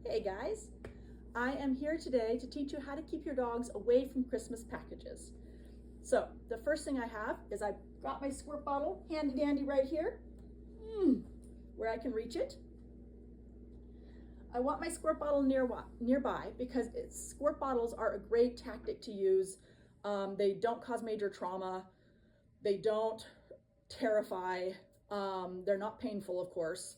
Hey guys, I am here today to teach you how to keep your dogs away from Christmas packages. So the first thing I have is I've got my squirt bottle handy dandy right here, where I can reach it. I want my squirt bottle nearby because squirt bottles are a great tactic to use. They don't cause major trauma. They don't terrify. They're not painful, of course,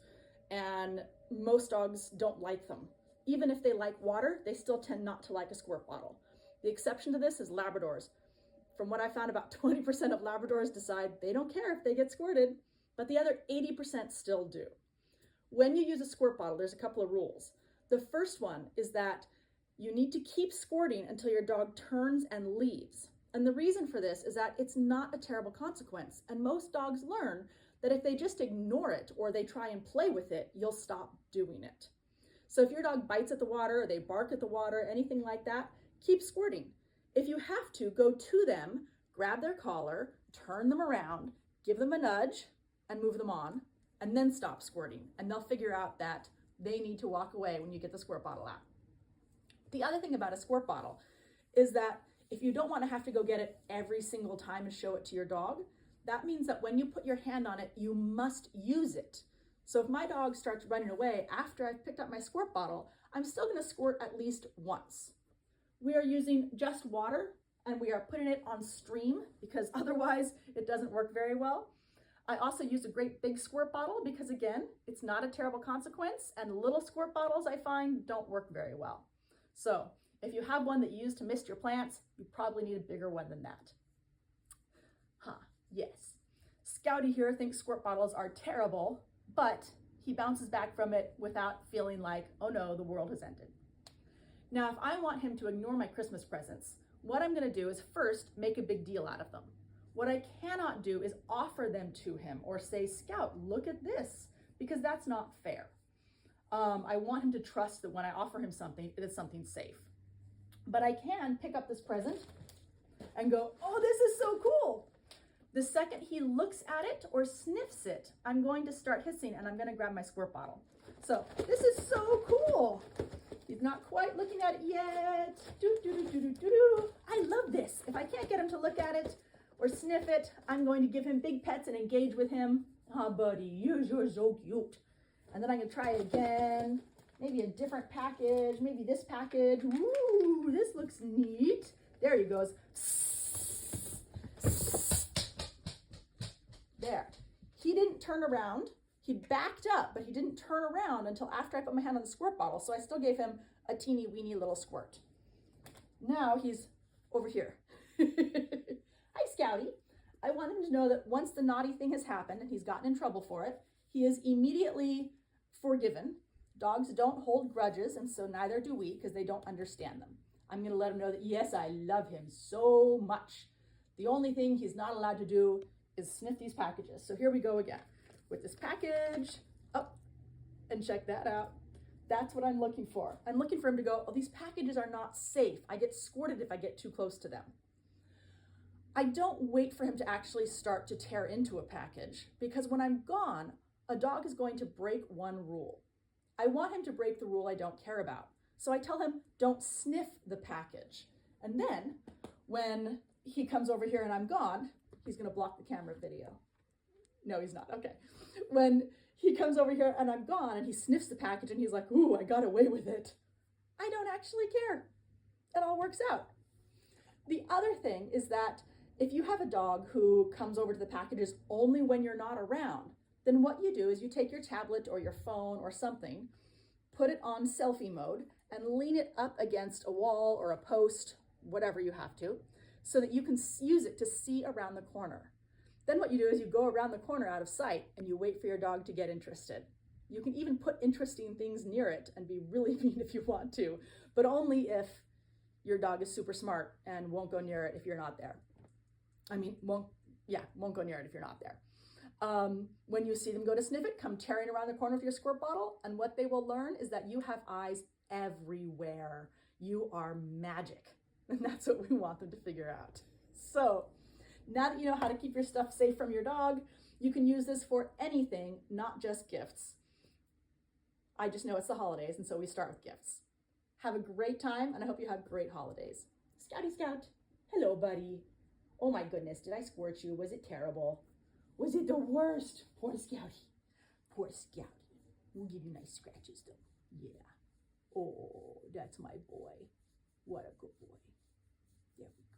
and most dogs don't like them. Even if they like water, they still tend not to like a squirt bottle. The exception to this is Labradors. From what I found, about 20% of Labradors decide they don't care if they get squirted, but the other 80% still do. When you use a squirt bottle, there's a couple of rules. The first one is that you need to keep squirting until your dog turns and leaves. And the reason for this is that it's not a terrible consequence. And most dogs learn that if they just ignore it or they try and play with it, you'll stop doing it. So if your dog bites at the water or they bark at the water, anything like that, keep squirting. If you have to, go to them, grab their collar, turn them around, give them a nudge, and move them on, and then stop squirting. And they'll figure out that they need to walk away when you get the squirt bottle out. The other thing about a squirt bottle is that if you don't want to have to go get it every single time and show it to your dog, that means that when you put your hand on it, you must use it. So if my dog starts running away after I've picked up my squirt bottle, I'm still going to squirt at least once. We are using just water and we are putting it on stream because otherwise it doesn't work very well. I also use a great big squirt bottle because again, it's not a terrible consequence, and little squirt bottles I find don't work very well. So if you have one that you use to mist your plants, you probably need a bigger one than that. Yes. Scouty here thinks squirt bottles are terrible, but he bounces back from it without feeling like, oh no, the world has ended. Now, if I want him to ignore my Christmas presents, what I'm going to do is first make a big deal out of them. What I cannot do is offer them to him or say, Scout, look at this, because that's not fair. I want him to trust that when I offer him something, it is something safe. But I can pick up this present and go, oh, this is so cool. The second he looks at it or sniffs it, I'm going to start hissing and I'm going to grab my squirt bottle. So this is so cool. He's not quite looking at it yet. I love this. If I can't get him to look at it or sniff it, I'm going to give him big pets and engage with him. Oh, buddy, you're so cute. And then I'm going to try it again. Maybe a different package. Maybe this package. Ooh, this looks neat. There he goes. There. He didn't turn around. He backed up, but he didn't turn around until after I put my hand on the squirt bottle. So I still gave him a teeny weeny little squirt. Now he's over here. Hi, Scouty. I want him to know that once the naughty thing has happened and he's gotten in trouble for it, he is immediately forgiven. Dogs don't hold grudges, and so neither do we because they don't understand them. I'm going to let him know that, yes, I love him so much. The only thing he's not allowed to do is sniff these packages. So here we go again with this package. Oh, and check that out. That's what I'm looking for. I'm looking for him to go, oh, these packages are not safe. I get squirted if I get too close to them. I don't wait for him to actually start to tear into a package because when I'm gone, a dog is going to break one rule. I want him to break the rule I don't care about. So I tell him, don't sniff the package. And then when he comes over here and I'm gone, he's going to block the camera video. No, he's not. Okay. When he comes over here and I'm gone and he sniffs the package and he's like, ooh, I got away with it. I don't actually care. It all works out. The other thing is that if you have a dog who comes over to the packages only when you're not around, then what you do is you take your tablet or your phone or something, put it on selfie mode and lean it up against a wall or a post, whatever you have to, so that you can use it to see around the corner. Then what you do is you go around the corner out of sight and you wait for your dog to get interested. You can even put interesting things near it and be really mean if you want to, but only if your dog is super smart and won't go near it if you're not there. Won't go near it if you're not there. When you see them go to sniff it, come tearing around the corner with your squirt bottle, and what they will learn is that you have eyes everywhere. You are magic, and that's what we want them to figure out. So now that you know how to keep your stuff safe from your dog, you can use this for anything, not just gifts. I just know it's the holidays, and so we start with gifts. Have a great time, and I hope you have great holidays. Scouty Scout, hello, buddy. Oh my goodness, did I squirt you? Was it terrible? Was it the worst? Poor Scouty. Poor Scouty. We'll give you nice scratches, though. Yeah. Oh, that's my boy. What a good boy. There we go.